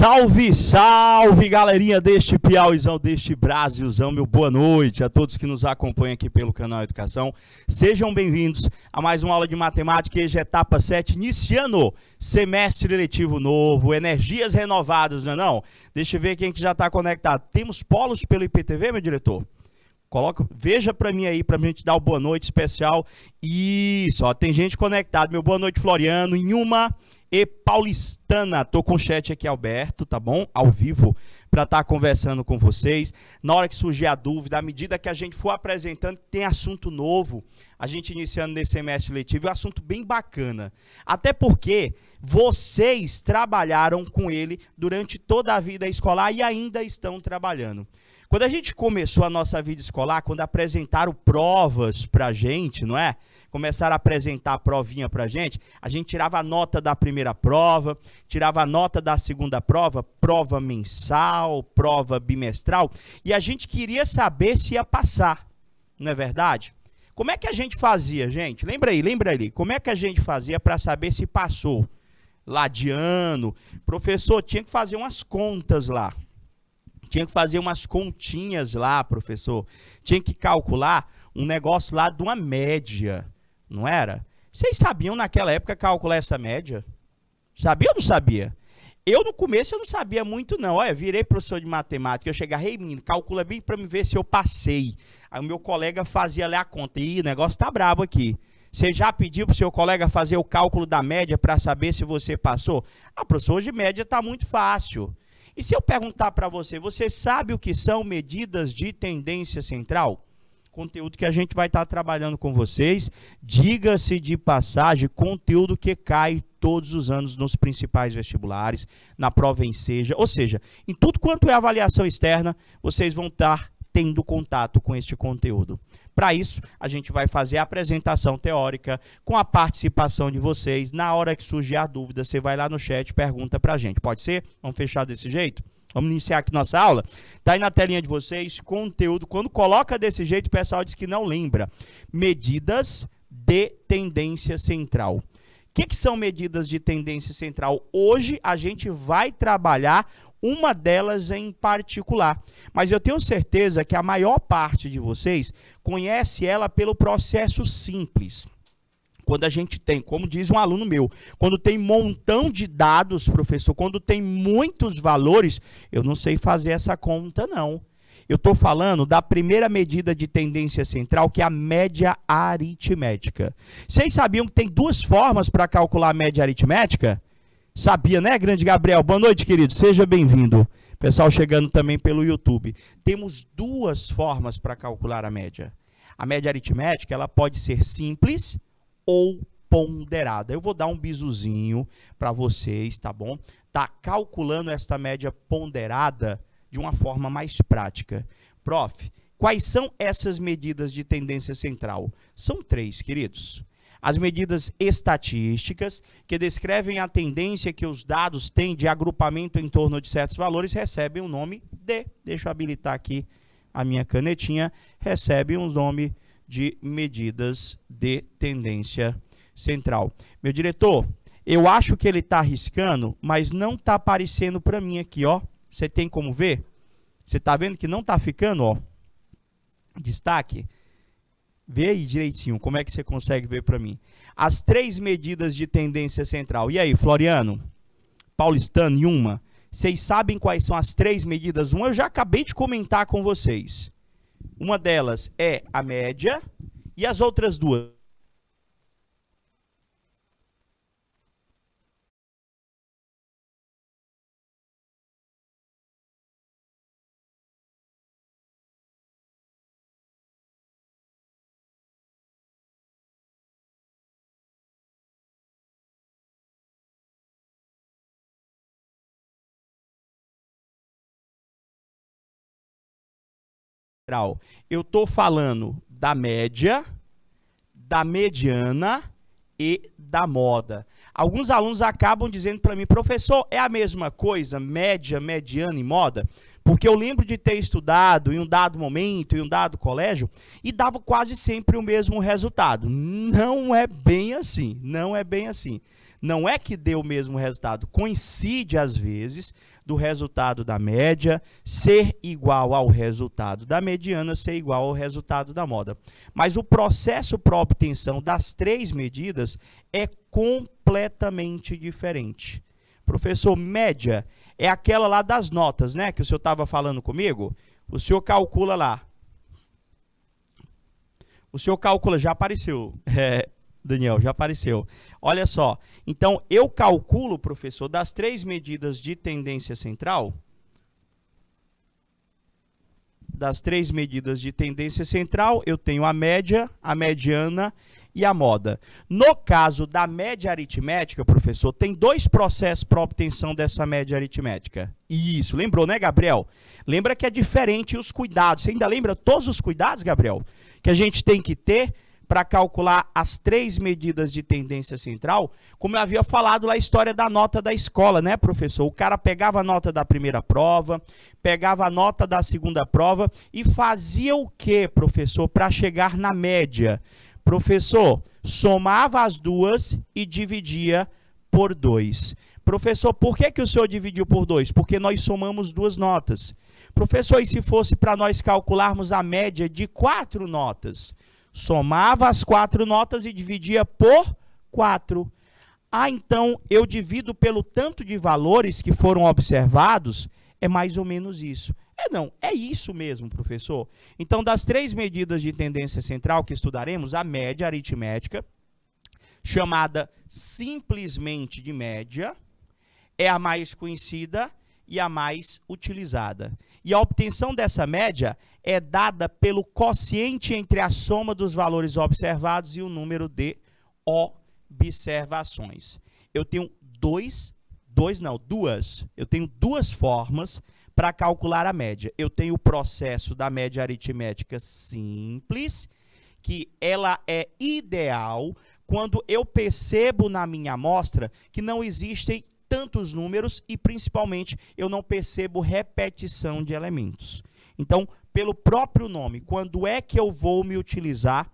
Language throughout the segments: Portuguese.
Salve, salve, galerinha deste Piauizão, deste Brasilzão, meu boa noite a todos que nos acompanham aqui pelo canal Educação. Sejam bem-vindos a mais uma aula de matemática, hoje etapa 7, iniciando semestre letivo novo, energias renovadas, não é não? Deixa eu ver quem que já está conectado. Temos polos pelo IPTV, meu diretor? Veja para mim aí, para a gente dar o boa noite especial. Isso, ó, tem gente conectada. Meu boa noite, Floriano, Inhuma e Paulistana. Tô com o chat aqui aberto, tá bom? Ao vivo, para estar conversando com vocês. Na hora que surgir a dúvida, à medida que a gente for apresentando, tem assunto novo, a gente iniciando nesse semestre letivo, é um assunto bem bacana. Até porque vocês trabalharam com ele durante toda a vida escolar e ainda estão trabalhando. Quando a gente começou a nossa vida escolar, quando apresentaram provas pra gente, não é? Começaram a apresentar a provinha pra gente, a gente tirava a nota da primeira prova, tirava a nota da segunda prova, prova mensal, prova bimestral, e a gente queria saber se ia passar, não é verdade? Como é que a gente fazia, gente? Lembra aí, como é que a gente fazia para saber se passou? Lá de ano, professor, tinha que fazer umas contas lá. Tinha que fazer umas continhas lá, professor. Tinha que calcular um negócio lá de uma média, não era? Vocês sabiam naquela época calcular essa média? Sabia ou não sabia? Eu no começo eu não sabia muito não. Olha, virei professor de matemática, eu chegava, ei menino, calcula bem para me ver se eu passei. Aí o meu colega fazia ali a conta. Ih, o negócio tá brabo aqui. Você já pediu para o seu colega fazer o cálculo da média para saber se você passou? Ah, professor, hoje média tá muito fácil. E se eu perguntar para você, você sabe o que são medidas de tendência central? Conteúdo que a gente vai estar trabalhando com vocês, diga-se de passagem, conteúdo que cai todos os anos nos principais vestibulares, na prova Enseja, ou seja, em tudo quanto é avaliação externa, vocês vão estar tendo contato com este conteúdo. Para isso, a gente vai fazer a apresentação teórica com a participação de vocês. Na hora que surgir a dúvida, você vai lá no chat e pergunta para a gente. Pode ser? Vamos fechar desse jeito? Vamos iniciar aqui nossa aula? Está aí na telinha de vocês, conteúdo. Quando coloca desse jeito, o pessoal diz que não lembra. Medidas de tendência central. O que são medidas de tendência central? Hoje a gente vai trabalhar uma delas em particular, mas eu tenho certeza que a maior parte de vocês conhece ela pelo processo simples. Quando a gente tem, como diz um aluno meu, quando tem montão de dados, professor, quando tem muitos valores, eu não sei fazer essa conta não. Eu estou falando da primeira medida de tendência central, que é a média aritmética. Vocês sabiam que tem duas formas para calcular a média aritmética? Sabia, né, grande Gabriel? Boa noite, querido. Seja bem-vindo. Pessoal chegando também pelo YouTube. Temos duas formas para calcular a média. A média aritmética, ela pode ser simples ou ponderada. Eu vou dar um bisuzinho para vocês, tá bom? Tá calculando esta média ponderada de uma forma mais prática. Prof, quais são essas medidas de tendência central? São três, queridos. As medidas estatísticas, que descrevem a tendência que os dados têm de agrupamento em torno de certos valores, recebem o nome de, deixa eu habilitar aqui a minha canetinha, recebem o nome de medidas de tendência central. Meu diretor, eu acho que ele está arriscando, mas não está aparecendo para mim aqui, ó. Você tem como ver? Você está vendo que não está ficando, ó, destaque? Vê aí direitinho, como é que você consegue ver para mim? As três medidas de tendência central. E aí, Floriano, Paulistano e uma, vocês sabem quais são as três medidas? Uma eu já acabei de comentar com vocês. Uma delas é a média e as outras duas. Eu estou falando da média, da mediana e da moda. Alguns alunos acabam dizendo para mim, professor, é a mesma coisa, média, mediana e moda? Porque eu lembro de ter estudado em um dado momento, em um dado colégio, e dava quase sempre o mesmo resultado. Não é bem assim, não é bem assim. Não é que dê o mesmo resultado, coincide às vezes do resultado da média ser igual ao resultado da mediana, ser igual ao resultado da moda. Mas o processo para obtenção das três medidas é completamente diferente. Professor, média é aquela lá das notas, né, que o senhor estava falando comigo. O senhor calcula lá. O senhor calcula, já apareceu, Daniel, já apareceu. Olha só, então eu calculo, professor, das três medidas de tendência central, eu tenho a média, a mediana e a moda. No caso da média aritmética, professor, tem dois processos para obtenção dessa média aritmética. Isso, lembrou, né, Gabriel? Lembra que é diferente os cuidados. Você ainda lembra todos os cuidados, Gabriel, que a gente tem que ter para calcular as três medidas de tendência central? Como eu havia falado lá, a história da nota da escola, né, professor? O cara pegava a nota da primeira prova, pegava a nota da segunda prova e fazia o quê, professor, para chegar na média? Professor, somava as duas e dividia por 2. Professor, por que o senhor dividiu por 2? Porque nós somamos duas notas. Professor, e se fosse para nós calcularmos a média de 4 notas? Somava as 4 notas e dividia por 4. Ah, então eu divido pelo tanto de valores que foram observados? É mais ou menos isso. Não, é isso mesmo, professor. Então, das três medidas de tendência central que estudaremos, a média aritmética, chamada simplesmente de média, é a mais conhecida e a mais utilizada. E a obtenção dessa média é dada pelo quociente entre a soma dos valores observados e o número de observações. Eu tenho duas formas para calcular a média. Eu tenho o processo da média aritmética simples, que ela é ideal quando eu percebo na minha amostra que não existem tantos números e, principalmente, eu não percebo repetição de elementos. Então, pelo próprio nome, quando é que eu vou me utilizar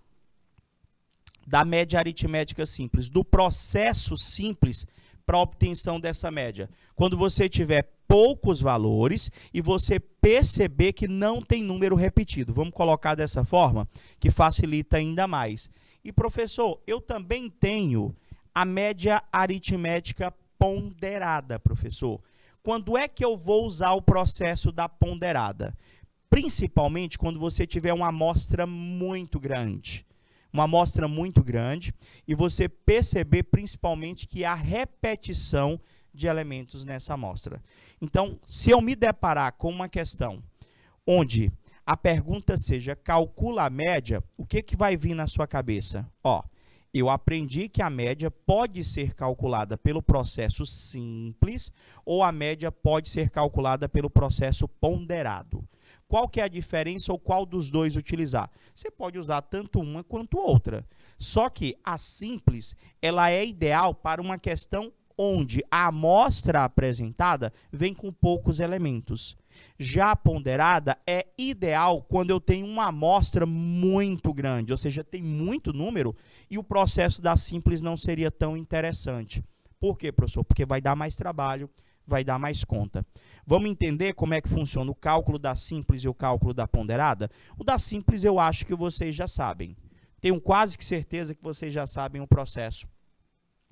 da média aritmética simples, do processo simples para a obtenção dessa média? Quando você tiver poucos valores e você perceber que não tem número repetido. Vamos colocar dessa forma, que facilita ainda mais. E, professor, eu também tenho a média aritmética ponderada, professor. Quando é que eu vou usar o processo da ponderada? Principalmente quando você tiver uma amostra muito grande. Uma amostra muito grande e você perceber principalmente que há repetição de elementos nessa amostra. Então, se eu me deparar com uma questão onde a pergunta seja calcula a média, o que vai vir na sua cabeça? Eu aprendi que a média pode ser calculada pelo processo simples ou a média pode ser calculada pelo processo ponderado. Qual que é a diferença ou qual dos dois utilizar? Você pode usar tanto uma quanto outra. Só que a simples, ela é ideal para uma questão onde a amostra apresentada vem com poucos elementos. Já a ponderada é ideal quando eu tenho uma amostra muito grande, ou seja, tem muito número e o processo da simples não seria tão interessante. Por quê, professor? Porque vai dar mais trabalho, vai dar mais conta. Vamos entender como é que funciona o cálculo da simples e o cálculo da ponderada? O da simples eu acho que vocês já sabem. Tenho quase que certeza que vocês já sabem o processo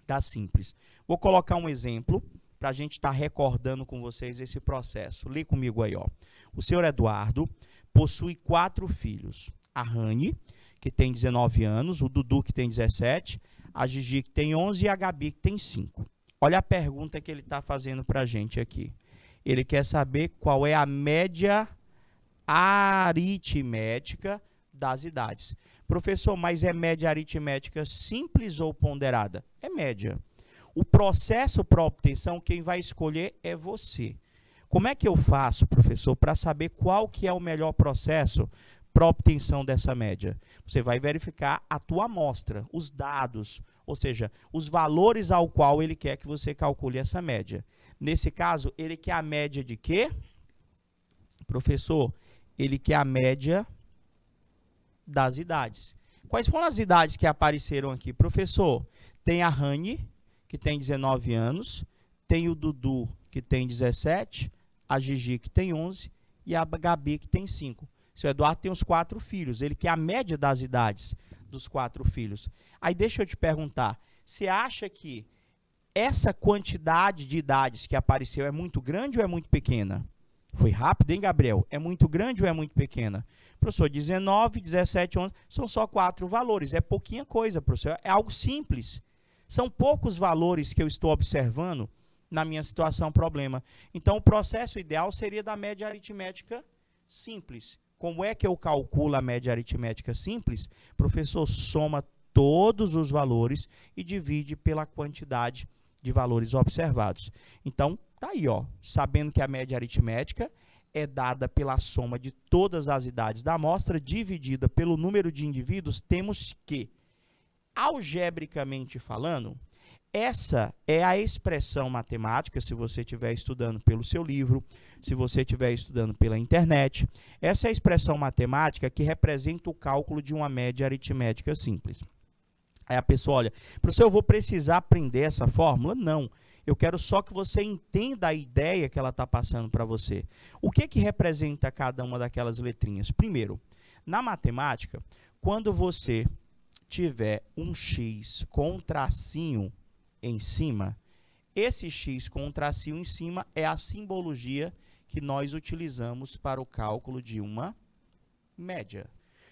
da simples. Vou colocar um exemplo para a gente estar recordando com vocês esse processo. Lê comigo aí, ó. O senhor Eduardo possui 4 filhos. A Rani, que tem 19 anos, o Dudu, que tem 17, a Gigi, que tem 11 e a Gabi, que tem 5. Olha a pergunta que ele está fazendo para a gente aqui. Ele quer saber qual é a média aritmética das idades. Professor, mas é média aritmética simples ou ponderada? É média. O processo para obtenção, quem vai escolher é você. Como é que eu faço, professor, para saber qual que é o melhor processo para obtenção dessa média? Você vai verificar a tua amostra, os dados, ou seja, os valores ao qual ele quer que você calcule essa média. Nesse caso, ele quer a média de quê? Professor, ele quer a média das idades. Quais foram as idades que apareceram aqui? Professor, tem a Rani, que tem 19 anos, tem o Dudu, que tem 17, a Gigi, que tem 11, e a Gabi, que tem 5. Seu Eduardo tem os 4 filhos, ele quer a média das idades dos 4 filhos. Aí deixa eu te perguntar, você acha que essa quantidade de idades que apareceu é muito grande ou é muito pequena? Foi rápido, hein, Gabriel? É muito grande ou é muito pequena? Professor, 19, 17, 11, são só 4 valores. É pouquinha coisa, professor. É algo simples. São poucos valores que eu estou observando na minha situação problema. Então, o processo ideal seria da média aritmética simples. Como é que eu calculo a média aritmética simples? Professor, soma todos os valores e divide pela quantidade de valores observados. Então, tá aí, ó, sabendo que a média aritmética é dada pela soma de todas as idades da amostra, dividida pelo número de indivíduos, temos que, algebricamente falando, essa é a expressão matemática, se você estiver estudando pelo seu livro, se você estiver estudando pela internet, essa é a expressão matemática que representa o cálculo de uma média aritmética simples. Aí a pessoa olha, professor, eu vou precisar aprender essa fórmula? Não. Eu quero só que você entenda a ideia que ela está passando para você. O que que representa cada uma daquelas letrinhas? Primeiro, na matemática, quando você tiver um X com um tracinho em cima, esse X com um tracinho em cima é a simbologia que nós utilizamos para o cálculo de uma média.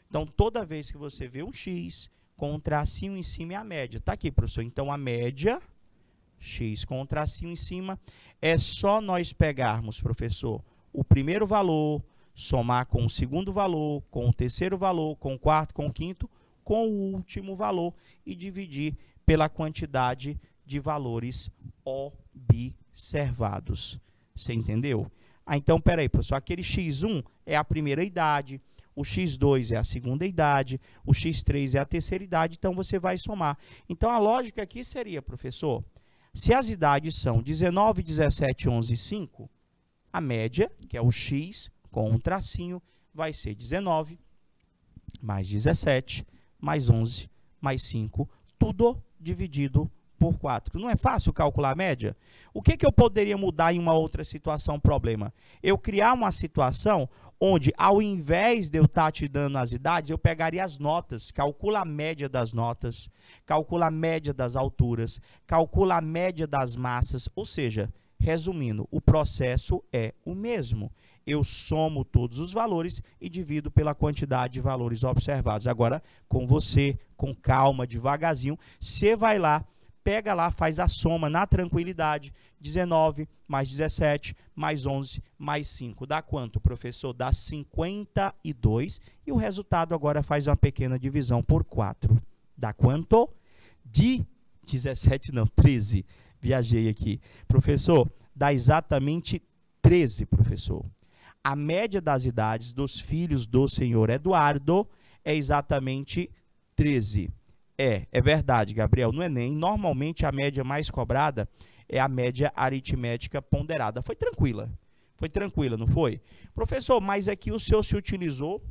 Então, toda vez que você vê um X com um tracinho em cima é a média. Está aqui, professor. Então, a média, X com um tracinho em cima, é só nós pegarmos, professor, o primeiro valor, somar com o segundo valor, com o terceiro valor, com o quarto, com o quinto, com o último valor e dividir pela quantidade de valores observados. Você entendeu? Ah, então, peraí, professor, aquele X1 é a primeira idade, o X2 é a segunda idade, o X3 é a terceira idade, então você vai somar. Então, a lógica aqui seria, professor, se as idades são 19, 17, 11 e 5, a média, que é o X com um tracinho, vai ser 19 mais 17 mais 11 mais 5, tudo dividido por 4. Não é fácil calcular a média? O que que eu poderia mudar em uma outra situação, problema? Eu criar uma situação onde, ao invés de eu estar te dando as idades, eu pegaria as notas, calcula a média das notas, calcula a média das alturas, calcula a média das massas, ou seja, resumindo, o processo é o mesmo. Eu somo todos os valores e divido pela quantidade de valores observados. Agora, com você, com calma, devagarzinho, você vai lá, pega lá, faz a soma na tranquilidade, 19 mais 17 mais 11 mais 5. Dá quanto, professor? Dá 52 e o resultado agora faz uma pequena divisão por 4. Dá quanto? De 17, não, 13. Viajei aqui. Professor, dá exatamente 13, professor. A média das idades dos filhos do senhor Eduardo é exatamente 13. É verdade, Gabriel. No Enem, normalmente a média mais cobrada é a média aritmética ponderada. Foi tranquila, não foi? Professor, mas aqui o senhor se utilizou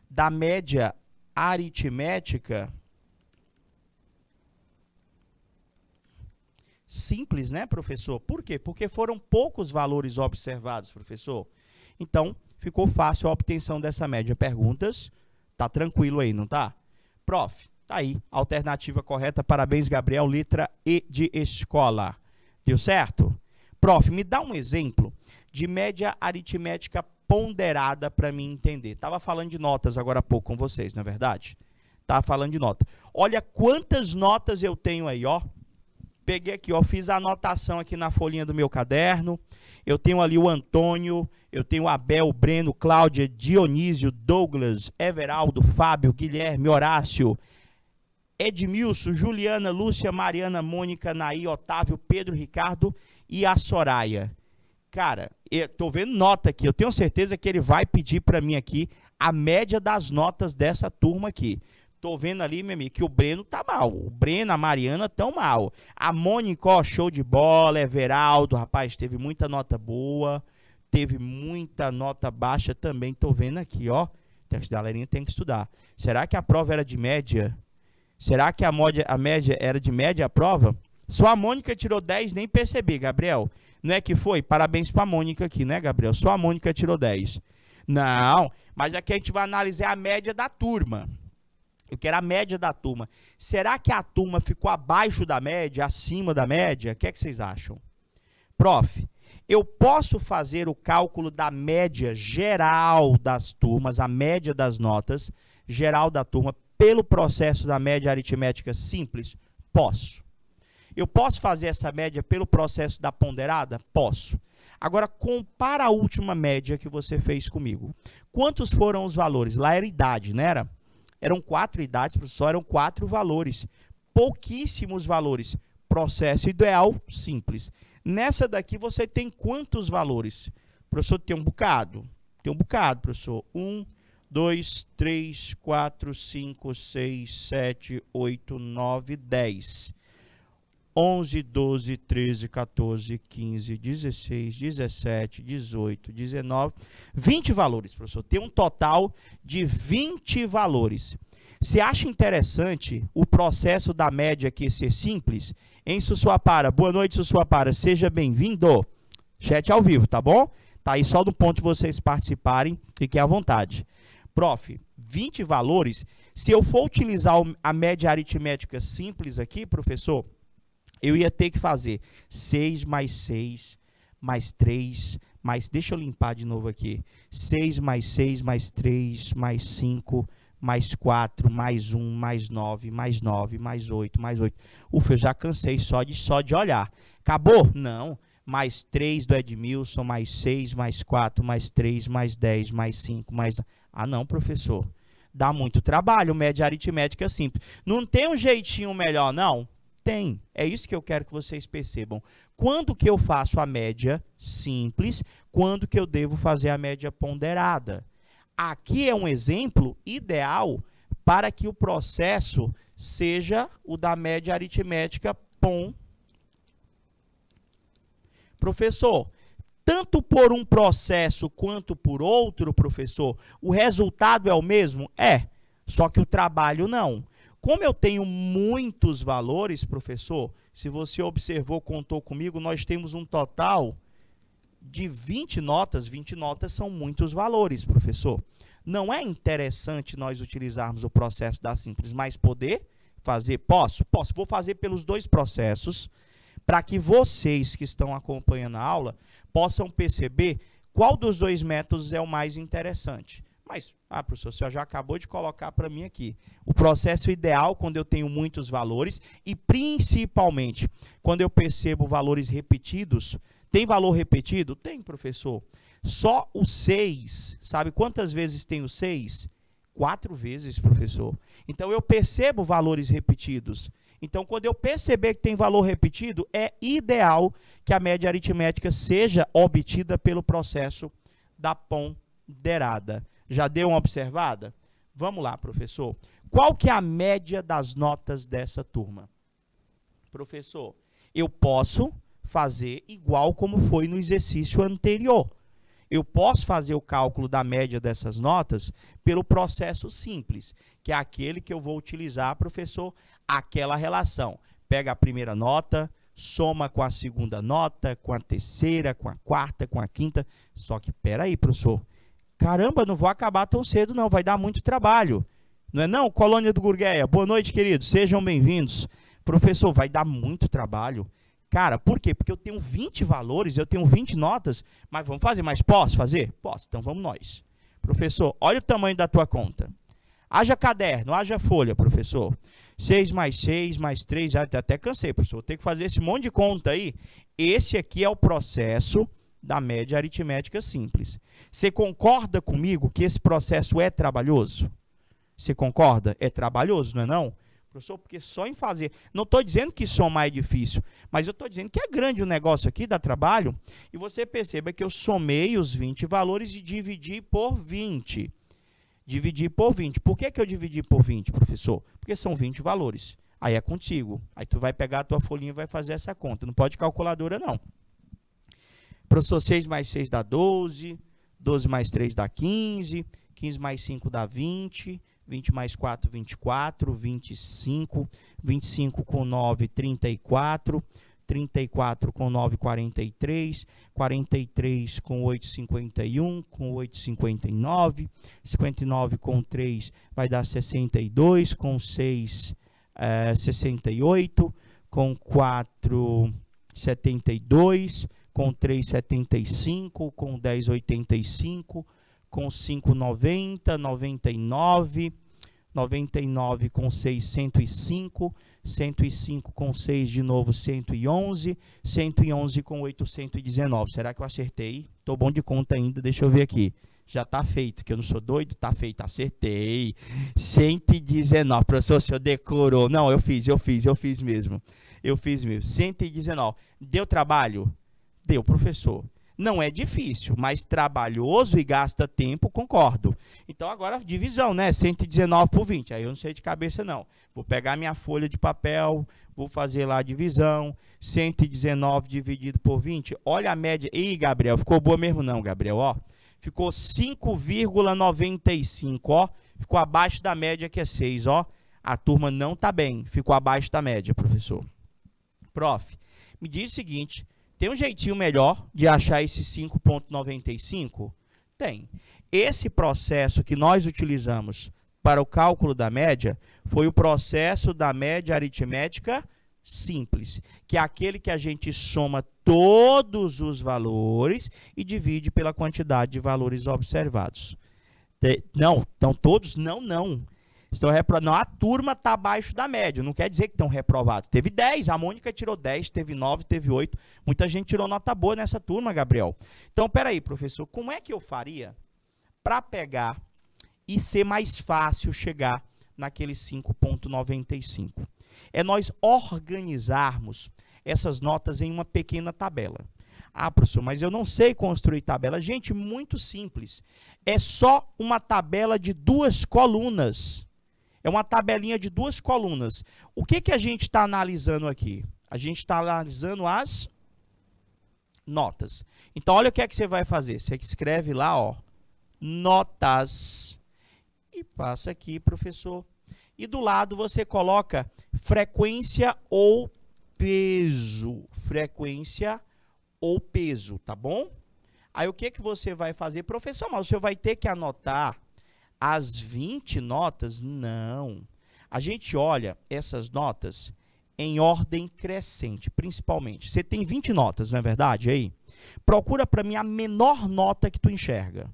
da média aritmética simples, né, professor? Por quê? Porque foram poucos valores observados, professor. Então, ficou fácil a obtenção dessa média. Perguntas? Tá tranquilo aí, não tá? Prof, tá aí, alternativa correta, parabéns, Gabriel, letra E de escola. Deu certo? Prof, me dá um exemplo de média aritmética ponderada para mim entender. Tava falando de notas agora há pouco com vocês, não é verdade? Tava falando de nota. Olha quantas notas eu tenho aí, ó. Peguei aqui, ó, fiz a anotação aqui na folhinha do meu caderno. Eu tenho ali o Antônio, eu tenho o Abel, o Breno, Cláudia, Dionísio, Douglas, Everaldo, Fábio, Guilherme, Horácio, Edmilson, Juliana, Lúcia, Mariana, Mônica, Naí, Otávio, Pedro, Ricardo e a Soraya. Cara, eu tô vendo nota aqui, eu tenho certeza que ele vai pedir para mim aqui a média das notas dessa turma aqui. Tô vendo ali, meu amigo, que o Breno tá mal. O Breno, a Mariana tão mal. A Mônica, ó, show de bola. Everaldo, rapaz, teve muita nota boa. Teve muita nota baixa também. Tô vendo aqui, ó. A galerinha tem que estudar. Será que a prova era de média? Será que a média era de média a prova? Sua Mônica tirou 10, nem percebi, Gabriel. Não é que foi? Parabéns para a Mônica aqui, né, Gabriel? Só a Mônica tirou 10. Não, mas aqui a gente vai analisar a média da turma. Eu quero a média da turma. Será que a turma ficou abaixo da média, acima da média? O que é que vocês acham? Prof, eu posso fazer o cálculo da média geral das turmas, a média das notas geral da turma, pelo processo da média aritmética simples? Posso. Eu posso fazer essa média pelo processo da ponderada? Posso. Agora, compara a última média que você fez comigo. Quantos foram os valores? Lá era idade, não era? Eram 4 idades, professor, eram 4 valores. Pouquíssimos valores. Processo ideal, simples. Nessa daqui você tem quantos valores? Professor, tem um bocado. Tem um bocado, professor. 1, 2, 3, 4, 5, 6, 7, 8, 9, 10. 11, 12, 13, 14, 15, 16, 17, 18, 19, 20 valores, professor. Tem um total de 20 valores. Você acha interessante o processo da média aqui ser simples? Em Sussuapara, boa noite, Sussuapara, seja bem-vindo. Chat ao vivo, tá bom? Tá aí só do ponto de vocês participarem, fiquem à vontade. Prof, 20 valores, se eu for utilizar a média aritmética simples aqui, professor, eu ia ter que fazer 6 mais 6, mais 3, mais... Deixa eu limpar de novo aqui. 6 mais 6, mais 3, mais 5, mais 4, mais 1, mais 9, mais 9, mais 8, mais 8. Ufa, eu já cansei só de olhar. Acabou? Não. Mais 3 do Edmilson, mais 6, mais 4, mais 3, mais 10, mais 5, mais... Ah, não, professor. Dá muito trabalho, média aritmética simples. Não tem um jeitinho melhor, não? Tem. É isso que eu quero que vocês percebam. Quando que eu faço a média simples, quando que eu devo fazer a média ponderada? Aqui é um exemplo ideal para que o processo seja o da média aritmética ponderada. Professor, tanto por um processo quanto por outro, professor, o resultado é o mesmo? É, só que o trabalho não. Como eu tenho muitos valores, professor, se você observou, contou comigo, nós temos um total de 20 notas. 20 notas são muitos valores, professor. Não é interessante nós utilizarmos o processo da simples, mas poder fazer? Posso? Posso. Vou fazer pelos dois processos, para que vocês que estão acompanhando a aula possam perceber qual dos dois métodos é o mais interessante. Mas, professor, o senhor já acabou de colocar para mim aqui. O processo ideal, quando eu tenho muitos valores, e principalmente, quando eu percebo valores repetidos. Tem valor repetido? Tem, professor. Só o 6, sabe quantas vezes tem o 6? 4 vezes, professor. Então, eu percebo valores repetidos. Então, quando eu perceber que tem valor repetido, é ideal que a média aritmética seja obtida pelo processo da ponderada. Já deu uma observada? Vamos lá, professor. Qual que é a média das notas dessa turma? Professor, eu posso fazer igual como foi no exercício anterior. Eu posso fazer o cálculo da média dessas notas pelo processo simples, que é aquele que eu vou utilizar, professor, aquela relação. Pega a primeira nota, soma com a segunda nota, com a terceira, com a quarta, com a quinta. Só que, peraí, professor. Caramba, não vou acabar tão cedo, não. Vai dar muito trabalho. Não é não? Colônia do Gurgueia. Boa noite, queridos. Sejam bem-vindos. Professor, vai dar muito trabalho. Cara, por quê? Porque eu tenho 20 valores, eu tenho 20 notas, mas vamos fazer. Mas posso fazer? Posso. Então, vamos nós. Professor, olha o tamanho da tua conta. Haja caderno, haja folha, professor. 6 mais 6 mais 3, já até cansei, professor. Vou ter que fazer esse monte de conta aí. Esse aqui é o processo da média aritmética simples. Você concorda comigo que esse processo é trabalhoso? Você concorda? É trabalhoso, não é não? Professor, porque só em fazer... Não estou dizendo que somar é difícil, mas eu estou dizendo que é grande o negócio aqui, dá trabalho. E você perceba que eu somei os 20 valores e dividi por 20. Dividi por 20. Por que eu dividi por 20, professor? Porque são 20 valores. Aí é contigo. Aí tu vai pegar a tua folhinha e vai fazer essa conta. Não pode calculadora, não. Professor, 6 mais 6 dá 12, 12 mais 3 dá 15, 15 mais 5 dá 20, 20 mais 4, 24, 25, 25 com 9, 34, 34 com 9, 43, 43 com 8, 51, com 8, 59, 59 com 3 vai dar 62, com 6, 68, com 4, 72, com 3, 75, com 10, 85, com 5, 90, 99, 99 com 6, 105, 105 com 6 de novo, 111, 111 com 8, 119. Será que eu acertei? Tô bom de conta ainda, deixa eu ver aqui. Já tá feito, que eu não sou doido, tá feito, acertei. 119, professor, o senhor decorou. Não, eu fiz mesmo. Eu fiz mesmo. 119. Deu trabalho? Deu, professor. Não é difícil, mas trabalhoso e gasta tempo, concordo. Então, agora, divisão, né? 119 por 20. Aí eu não sei de cabeça, não. Vou pegar minha folha de papel, vou fazer lá a divisão. 119 dividido por 20. Olha a média. Ih, Gabriel, ficou boa mesmo não, Gabriel, ó. Ficou 5,95, ó. Ficou abaixo da média, que é 6, ó. A turma não tá bem. Ficou abaixo da média, professor. Prof, me diz o seguinte... Tem um jeitinho melhor de achar esse 5,95? Tem. Esse processo que nós utilizamos para o cálculo da média foi o processo da média aritmética simples, que é aquele que a gente soma todos os valores e divide pela quantidade de valores observados. Não, então todos não. Estão não, a turma está abaixo da média, não quer dizer que estão reprovados. Teve 10, a Mônica tirou 10, teve 9, teve 8. Muita gente tirou nota boa nessa turma, Gabriel. Então, peraí, professor, como é que eu faria para pegar e ser mais fácil chegar naquele 5,95? É nós organizarmos essas notas em uma pequena tabela. Ah, professor, mas eu não sei construir tabela. Gente, muito simples. É só uma tabela de 2 colunas. É uma tabelinha de 2 colunas. O que a gente está analisando aqui? A gente está analisando as notas. Então, olha o que você vai fazer. Você escreve lá, ó, notas. E passa aqui, professor. E do lado você coloca frequência ou peso. Frequência ou peso, tá bom? Aí, o que você vai fazer? Professor, mas o senhor vai ter que anotar as 20 notas? Não. A gente olha essas notas em ordem crescente, principalmente. Você tem 20 notas, não é verdade? Aí, procura para mim a menor nota que tu enxerga.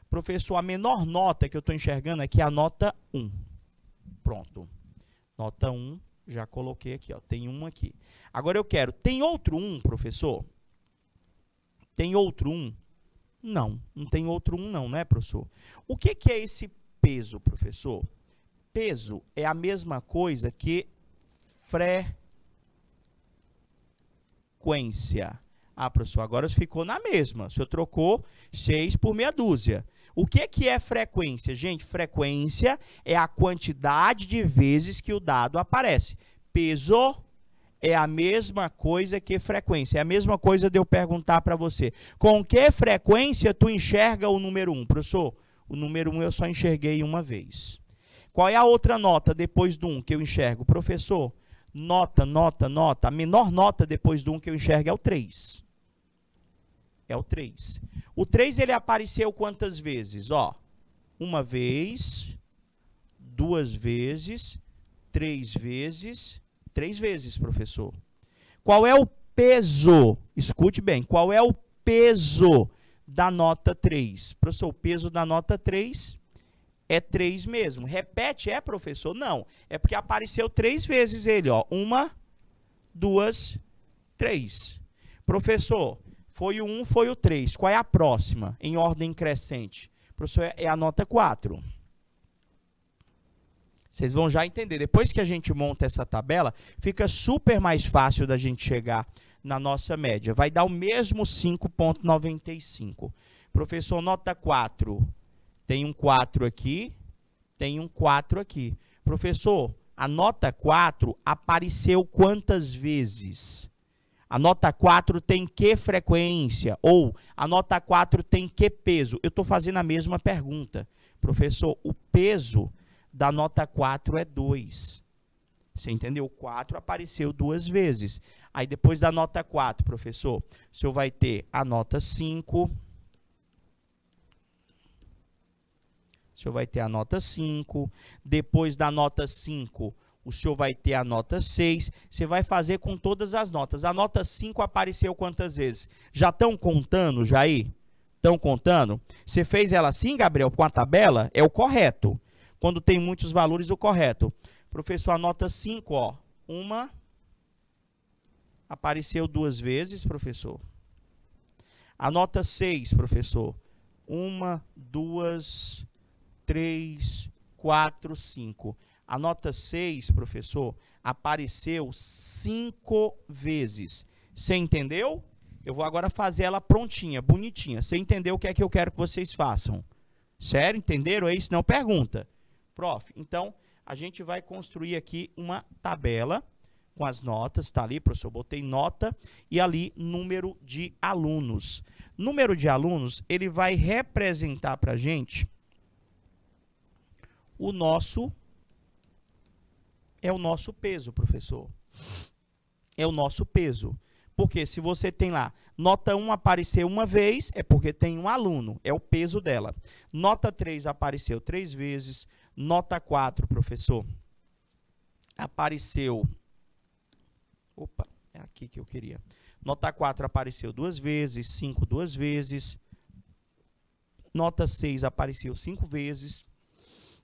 Professor, a menor nota que eu estou enxergando aqui é a nota 1. Pronto. Nota 1, já coloquei aqui, ó. Tem 1 aqui. Agora eu quero, tem outro 1, professor? Tem outro 1? Não, não tem outro 1 não, né, professor? O que é esse peso, professor? Peso é a mesma coisa que frequência. Ah, professor, agora ficou na mesma. O senhor trocou 6 por meia dúzia. O que é frequência? Gente, frequência é a quantidade de vezes que o dado aparece. Peso é a mesma coisa que frequência. É a mesma coisa de eu perguntar para você, com que frequência tu enxerga o número 1? Professor, o número 1 eu só enxerguei uma vez. Qual é a outra nota depois do 1 que eu enxergo? Professor, nota. A menor nota depois do 1 que eu enxergo é o 3. É o 3. O 3, ele apareceu quantas vezes? Ó, uma vez, 2 vezes, 3 vezes... 3 vezes, professor. Qual é o peso? Escute bem, qual é o peso da nota 3? Professor, o peso da nota 3 é 3 mesmo. Repete, professor? Não, é porque apareceu 3 vezes ele, ó. 1, 2, 3. Professor, foi o 1, foi o 3. Qual é a próxima, em ordem crescente? Professor, é a nota 4. Vocês vão já entender. Depois que a gente monta essa tabela, fica super mais fácil da gente chegar na nossa média. Vai dar o mesmo 5,95. Professor, nota 4. Tem um 4 aqui, tem um 4 aqui. Professor, a nota 4 apareceu quantas vezes? A nota 4 tem que frequência? Ou a nota 4 tem que peso? Eu estou fazendo a mesma pergunta. Professor, o peso da nota 4 é 2. Você entendeu? 4 apareceu 2 vezes. Aí depois da nota 4, professor, o senhor vai ter a nota 5. O senhor vai ter a nota 5. Depois da nota 5, o senhor vai ter a nota 6. Você vai fazer com todas as notas. A nota 5 apareceu quantas vezes? Já estão contando, Jair? Estão contando? Você fez ela assim, Gabriel, com a tabela? É o correto. Quando tem muitos valores, o correto. Professor, a nota 5, ó. Uma apareceu 2 vezes, professor. A nota 6, professor. 1, 2, 3, 4, 5. A nota 6, professor, apareceu 5 vezes. Você entendeu? Eu vou agora fazer ela prontinha, bonitinha. Você entendeu o que é que eu quero que vocês façam? Sério? Entenderam aí? Se não, pergunta. Prof, então, a gente vai construir aqui uma tabela com as notas. Tá ali, professor, eu botei nota e ali número de alunos. Número de alunos, ele vai representar para a gente o nosso peso, professor. É o nosso peso. Porque se você tem lá, nota 1 apareceu uma vez, é porque tem um aluno, é o peso dela. Nota 3 apareceu 3 vezes. Nota 4, professor, apareceu... Opa, é aqui que eu queria. Nota 4 apareceu 2 vezes, 5 2 vezes. Nota 6 apareceu 5 vezes.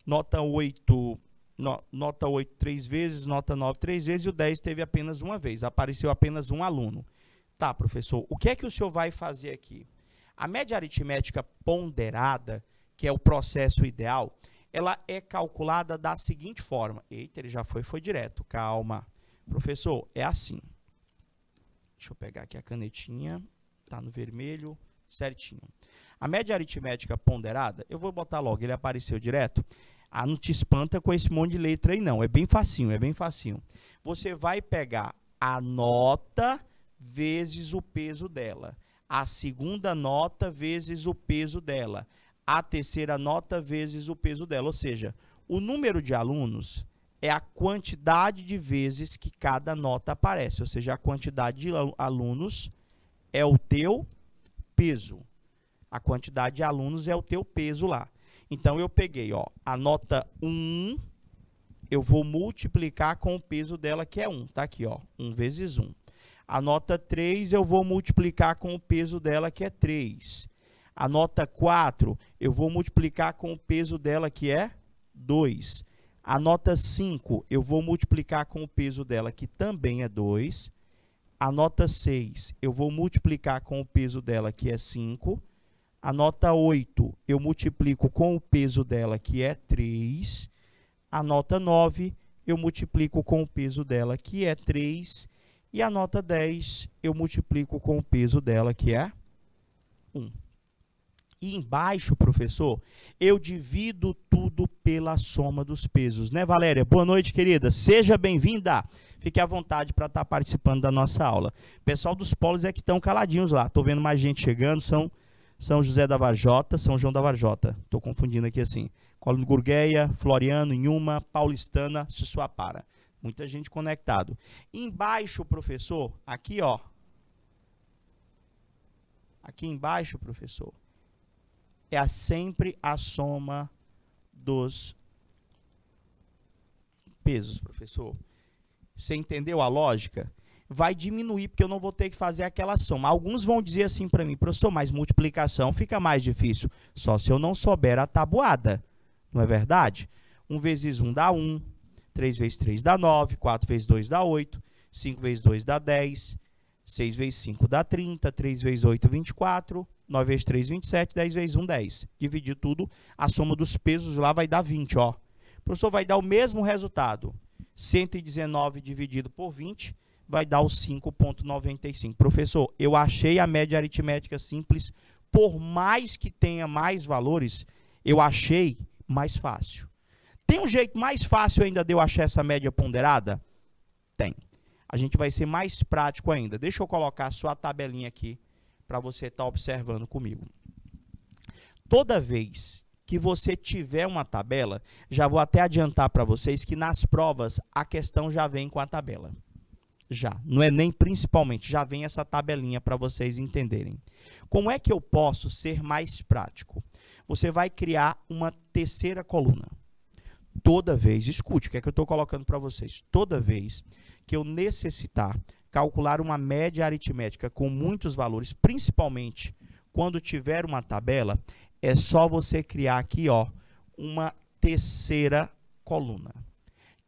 Nota 8, nota 8 3 vezes, nota 9 3 vezes, e o 10 teve apenas uma vez, apareceu apenas um aluno. Tá, professor, o que é que o senhor vai fazer aqui? A média aritmética ponderada, que é o processo ideal, ela é calculada da seguinte forma. Eita, ele já foi direto, calma. Professor, é assim. Deixa eu pegar aqui a canetinha, tá no vermelho, certinho. A média aritmética ponderada, eu vou botar logo, ele apareceu direto. Ah, não te espanta com esse monte de letra aí não, é bem facinho, é bem facinho. Você vai pegar a nota vezes o peso dela, a segunda nota vezes o peso dela, a terceira nota vezes o peso dela, ou seja, o número de alunos é a quantidade de vezes que cada nota aparece, ou seja, a quantidade de alunos é o teu peso. A quantidade de alunos é o teu peso lá. Então, eu peguei, ó, a nota 1, eu vou multiplicar com o peso dela, que é 1. Tá aqui, ó, 1 vezes 1. A nota 3, eu vou multiplicar com o peso dela, que é 3. A nota 4, eu vou multiplicar com o peso dela, que é 2. A nota 5, eu vou multiplicar com o peso dela, que também é 2. A nota 6, eu vou multiplicar com o peso dela, que é 5. A nota 8, eu multiplico com o peso dela, que é 3. A nota 9, eu multiplico com o peso dela, que é 3. E a nota 10, eu multiplico com o peso dela, que é 1. E embaixo, professor, eu divido tudo pela soma dos pesos. Né, Valéria? Boa noite, querida. Seja bem-vinda. Fique à vontade para estar participando da nossa aula. O pessoal dos polos é que estão caladinhos lá. Estou vendo mais gente chegando. São José da Varjota, São João da Varjota. Estou confundindo aqui assim. Colo Gurgueia, Floriano, Inhuma, Paulistana, Sussuapara. Muita gente conectado. Embaixo, professor, aqui, ó. Aqui embaixo, professor, é sempre a soma dos pesos, professor. Você entendeu a lógica? Vai diminuir, porque eu não vou ter que fazer aquela soma. Alguns vão dizer assim para mim, professor, mas multiplicação fica mais difícil. Só se eu não souber a tabuada. Não é verdade? 1 vezes 1 dá 1. 3 vezes 3 dá 9. 4 vezes 2 dá 8. 5 vezes 2 dá 10. 6 vezes 5 dá 30. 3 vezes 8, 24. 9 vezes 3, 27. 10 vezes 1, 10. Dividir tudo, a soma dos pesos lá vai dar 20, ó. O professor vai dar o mesmo resultado. 119 dividido por 20 vai dar o 5,95. Professor, eu achei a média aritmética simples, por mais que tenha mais valores, eu achei mais fácil. Tem um jeito mais fácil ainda de eu achar essa média ponderada? Tem. A gente vai ser mais prático ainda. Deixa eu colocar só a tabelinha aqui para você estar observando comigo. Toda vez que você tiver uma tabela, já vou até adiantar para vocês que nas provas a questão já vem com a tabela. Já, não é nem principalmente, já vem essa tabelinha para vocês entenderem. Como é que eu posso ser mais prático? Você vai criar uma terceira coluna. Toda vez, escute o que é que eu estou colocando para vocês, toda vez que eu necessitar calcular uma média aritmética com muitos valores, principalmente quando tiver uma tabela, é só você criar aqui, ó, uma terceira coluna.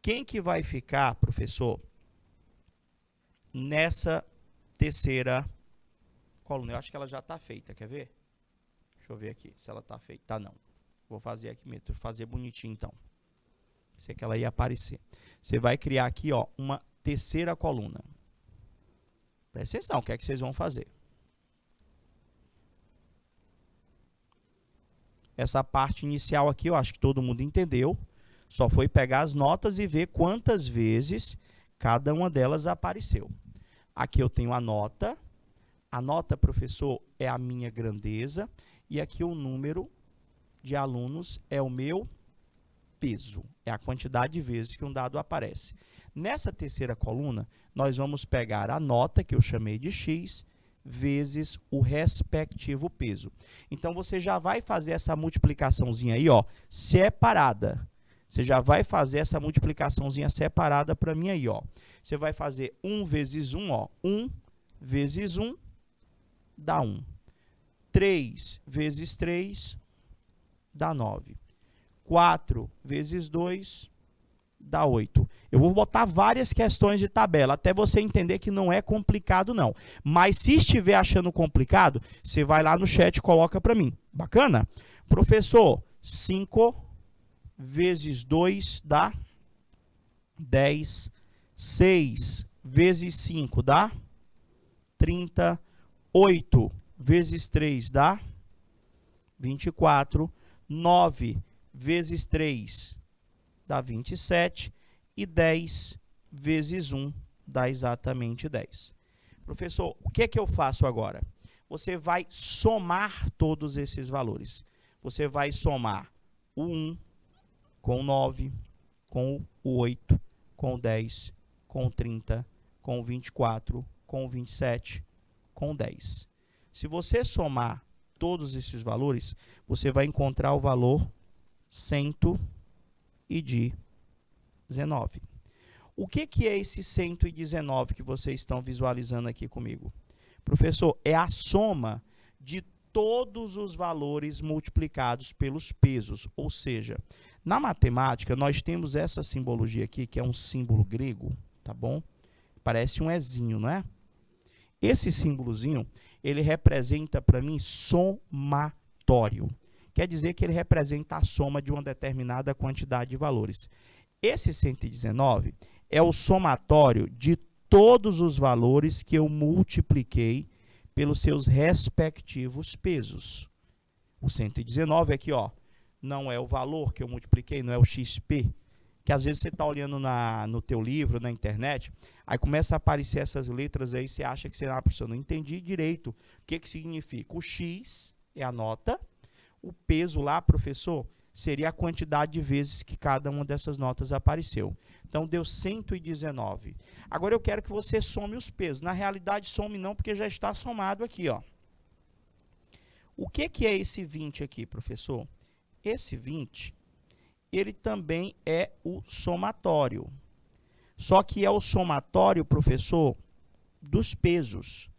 Quem que vai ficar, professor, nessa terceira coluna? Eu acho que ela já está feita, quer ver? Deixa eu ver aqui se ela está feita. Tá, não. Vou fazer aqui mesmo, vou fazer bonitinho então. Sei que ela ia aparecer. Você vai criar aqui, ó, uma terceira coluna. Presta atenção, o que é que vocês vão fazer? Essa parte inicial aqui, eu acho que todo mundo entendeu. Só foi pegar as notas e ver quantas vezes cada uma delas apareceu. Aqui eu tenho a nota. A nota, professor, é a minha grandeza. E aqui o número de alunos é o meu peso. É a quantidade de vezes que um dado aparece. Nessa terceira coluna, nós vamos pegar a nota, que eu chamei de x, vezes o respectivo peso. Então, você já vai fazer essa multiplicaçãozinha aí, ó, separada. Você já vai fazer essa multiplicaçãozinha separada para mim aí, ó. Você vai fazer 1 vezes 1, ó. 1 vezes 1 dá 1. 3 vezes 3 dá 9. 4 vezes 2 dá 8. Eu vou botar várias questões de tabela, até você entender que não é complicado, não. Mas se estiver achando complicado, você vai lá no chat e coloca para mim. Bacana? Professor, 5 vezes 2 dá 10. 6 vezes 5 dá 30. 8 vezes 3 dá 24. 9 vezes 3 dá 27. E 10 vezes 1 dá exatamente 10. Professor, o que é que eu faço agora? Você vai somar todos esses valores. Você vai somar o 1 com o 9, com o 8, com o 10, com o 30, com o 24, com o 27, com o 10. Se você somar todos esses valores, você vai encontrar o valor 119. O que é esse 119 que vocês estão visualizando aqui comigo? Professor, é a soma de todos os valores multiplicados pelos pesos. Ou seja, na matemática, nós temos essa simbologia aqui, que é um símbolo grego, tá bom? Parece um ezinho, não é? Esse símbolozinho, ele representa para mim somatório. Quer dizer que ele representa a soma de uma determinada quantidade de valores. Esse 119 é o somatório de todos os valores que eu multipliquei pelos seus respectivos pesos. O 119 aqui, ó, não é o valor que eu multipliquei, não é o XP, que às vezes você está olhando no teu livro, na internet, aí começa a aparecer essas letras aí, você acha que você, professor, não entendi direito o que significa. O X é a nota, o peso lá, professor, seria a quantidade de vezes que cada uma dessas notas apareceu. Então, deu 119. Agora, eu quero que você some os pesos. Na realidade, some não, porque já está somado aqui, ó. O que é esse 20 aqui, professor? Esse 20, ele também é o somatório. Só que é o somatório, professor, dos pesos.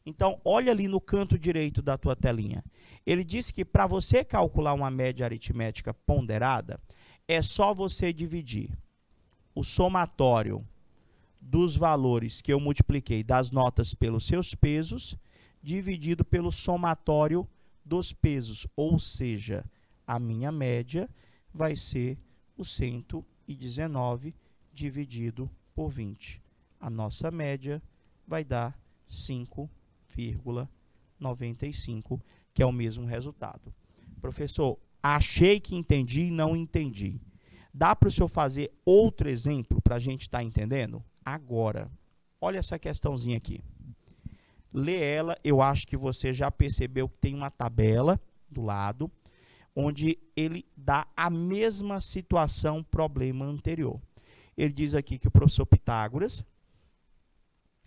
Então, olha ali no canto direito da tua telinha. Ele diz que para você calcular uma média aritmética ponderada, é só você dividir o somatório dos valores que eu multipliquei das notas pelos seus pesos, dividido pelo somatório dos pesos. Ou seja, a minha média vai ser o 119 dividido por 20. A nossa média vai dar 5,95, que é o mesmo resultado. Professor, achei que entendi e não entendi. Dá para o senhor fazer outro exemplo para a gente estar entendendo? Agora, olha essa questãozinha aqui. Lê ela, eu acho que você já percebeu que tem uma tabela do lado. onde ele dá a mesma situação, problema anterior. Ele diz aqui que o professor Pitágoras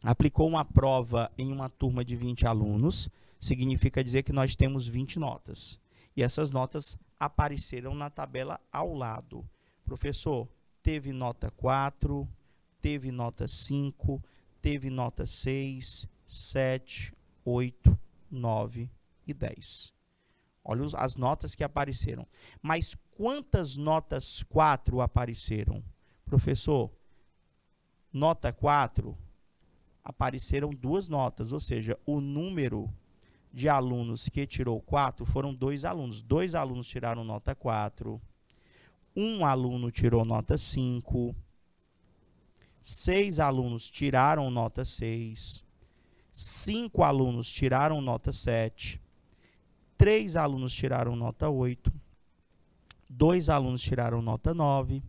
aplicou uma prova em uma turma de 20 alunos, significa dizer que nós temos 20 notas. E essas notas apareceram na tabela ao lado. Professor, teve nota 4, teve nota 5, teve nota 6, 7, 8, 9 e 10. Olha as notas que apareceram. Mas quantas notas 4 apareceram? Professor, nota 4, apareceram 2 notas, ou seja, o número de alunos que tirou 4 foram 2 alunos. 2 alunos tiraram nota 4, 1 aluno tirou nota 5, 6 alunos tiraram nota 6, 5 alunos tiraram nota 7, 3 alunos tiraram nota 8, 2 alunos tiraram nota 9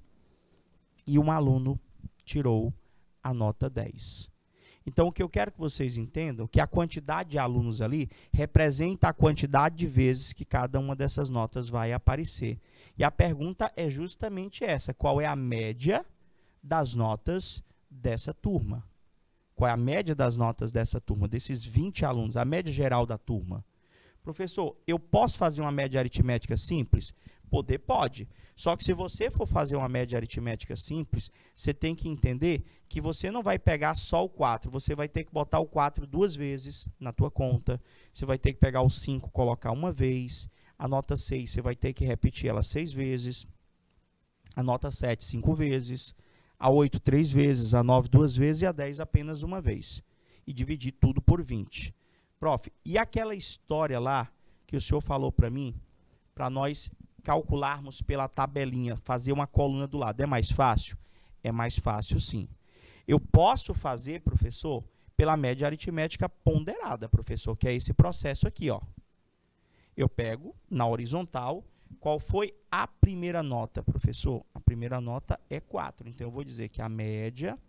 e 1 aluno tirou a nota 10. Então, o que eu quero que vocês entendam é que a quantidade de alunos ali representa a quantidade de vezes que cada uma dessas notas vai aparecer. E a pergunta é justamente essa: qual é a média das notas dessa turma? Qual é a média das notas dessa turma, desses 20 alunos, a média geral da turma? Professor, eu posso fazer uma média aritmética simples? Poder pode. Só que se você for fazer uma média aritmética simples, você tem que entender que você não vai pegar só o 4, você vai ter que botar o 4 2 vezes na tua conta, você vai ter que pegar o 5, colocar uma vez, a nota 6 você vai ter que repetir ela 6 vezes, a nota 7 5 vezes, a 8 3 vezes, a 9 2 vezes e a 10 apenas uma vez. E dividir tudo por 20. Prof, e aquela história lá que o senhor falou para mim, para nós calcularmos pela tabelinha, fazer uma coluna do lado, é mais fácil? É mais fácil, sim. Eu posso fazer, professor, pela média aritmética ponderada, professor, que é esse processo aqui, ó. Eu pego na horizontal, qual foi a primeira nota, professor? A primeira nota é 4, então eu vou dizer que a média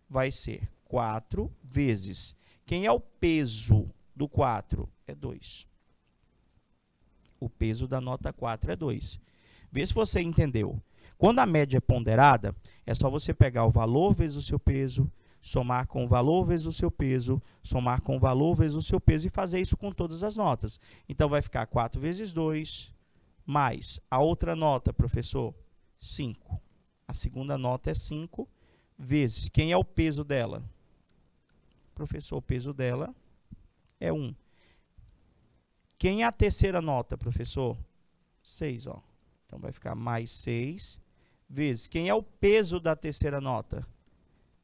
vai ser 4 vezes. Quem é o peso do 4? É 2. O peso da nota 4 é 2. Vê se você entendeu. Quando a média é ponderada, é só você pegar o valor vezes o seu peso, somar com o valor vezes o seu peso, somar com o valor vezes o seu peso e fazer isso com todas as notas. Então, vai ficar 4 vezes 2, mais a outra nota, professor, 5. A segunda nota é 5 vezes. Quem é o peso dela? Professor, o peso dela é 1. Quem é a terceira nota, professor? 6, ó. Então, vai ficar mais 6 vezes. Quem é o peso da terceira nota?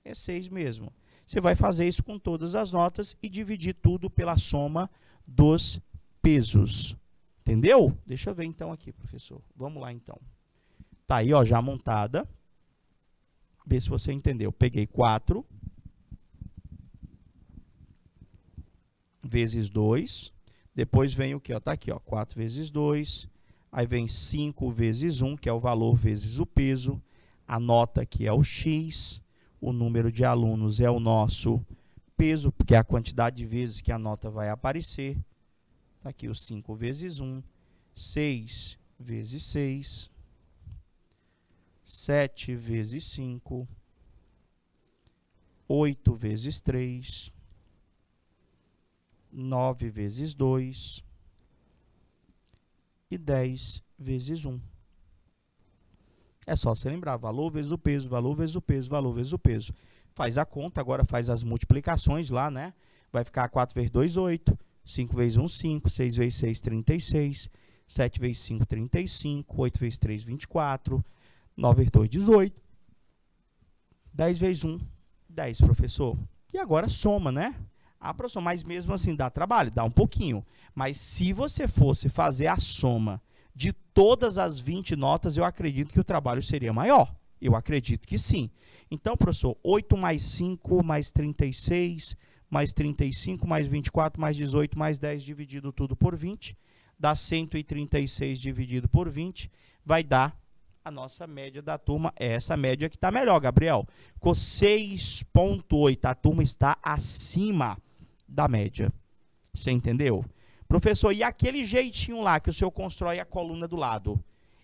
É 6 mesmo. Você vai fazer isso com todas as notas e dividir tudo pela soma dos pesos. Entendeu? Deixa eu ver, então, aqui, professor. Vamos lá, então. Tá aí, ó, já montada. Vê se você entendeu. Peguei 4 vezes 2. Depois vem o que? Está aqui, ó, 4 vezes 2. Aí vem 5 vezes 1, que é o valor vezes o peso. A nota aqui é o x. O número de alunos é o nosso peso, porque é a quantidade de vezes que a nota vai aparecer. Está aqui o 5 vezes 1. 6 vezes 6. 7 vezes 5. 8 vezes 3. 9 vezes 2 e 10 vezes 1. É só você lembrar, valor vezes o peso, valor vezes o peso, valor vezes o peso. Faz a conta, agora faz as multiplicações lá, né? Vai ficar 4 vezes 2, 8, 5 vezes 1, 5, 6 vezes 6, 36, 7 vezes 5, 35, 8 vezes 3, 24, 9 vezes 2, 18, 10 vezes 1, 10, professor. E agora soma, né? Ah, professor, mas mesmo assim dá trabalho? Dá um pouquinho. Mas se você fosse fazer a soma de todas as 20 notas, eu acredito que o trabalho seria maior. Eu acredito que sim. Então, professor, 8 mais 5 mais 36, mais 35, mais 24, mais 18, mais 10 dividido tudo por 20, dá 136 dividido por 20, vai dar a nossa média da turma. É essa média que está melhor, Gabriel. Ficou 6,8. A turma está acima da média. Você entendeu? Professor, e aquele jeitinho lá que o senhor constrói a coluna do lado?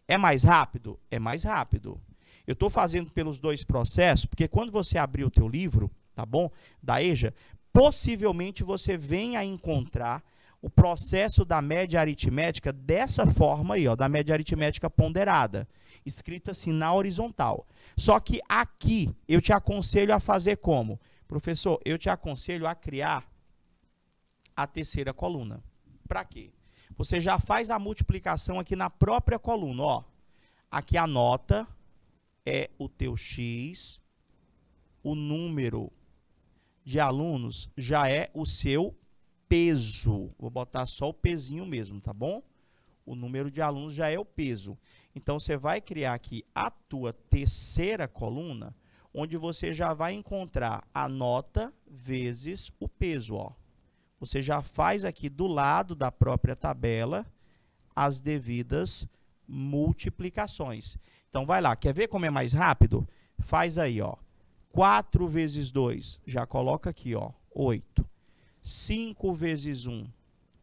É mais rápido? É mais rápido. Eu estou fazendo pelos dois processos, porque quando você abrir o teu livro, tá bom? Da EJA, possivelmente você venha a encontrar o processo da média aritmética dessa forma aí, ó, da média aritmética ponderada, escrita assim na horizontal. Só que aqui eu te aconselho a fazer como? Professor, eu te aconselho a criar a terceira coluna. Para quê? Você já faz a multiplicação aqui na própria coluna, ó. Aqui a nota é o teu X, o número de alunos já é o seu peso. Vou botar só o pezinho mesmo, tá bom? O número de alunos já é o peso. Então, você vai criar aqui a tua terceira coluna, onde você já vai encontrar a nota vezes o peso, ó. Você já faz aqui do lado da própria tabela as devidas multiplicações. Então, vai lá. Quer ver como é mais rápido? Faz aí, ó. 4 vezes 2, já coloca aqui, ó, 8. 5 vezes 1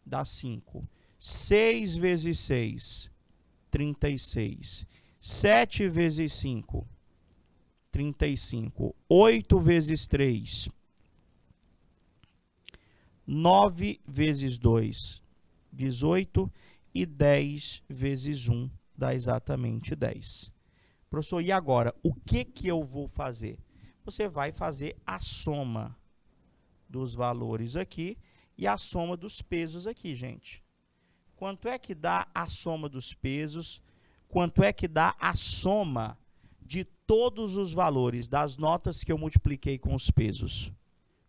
dá 5. 6 vezes 6, 36. 7 vezes 5, 35. 8 vezes 3, 9 vezes 2, 18. E 10 vezes 1 dá exatamente 10. Professor, e agora? O que eu vou fazer? Você vai fazer a soma dos valores aqui e a soma dos pesos aqui, gente. Quanto é que dá a soma dos pesos? Quanto é que dá a soma de todos os valores das notas que eu multipliquei com os pesos?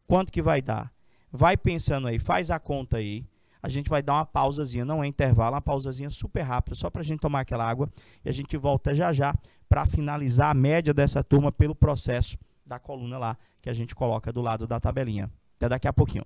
Quanto que vai dar? Vai pensando aí, faz a conta aí. A gente vai dar uma pausazinha, não é intervalo, uma pausazinha super rápida, só para a gente tomar aquela água. E a gente volta já já para finalizar a média dessa turma pelo processo da coluna lá, que a gente coloca do lado da tabelinha. Até daqui a pouquinho.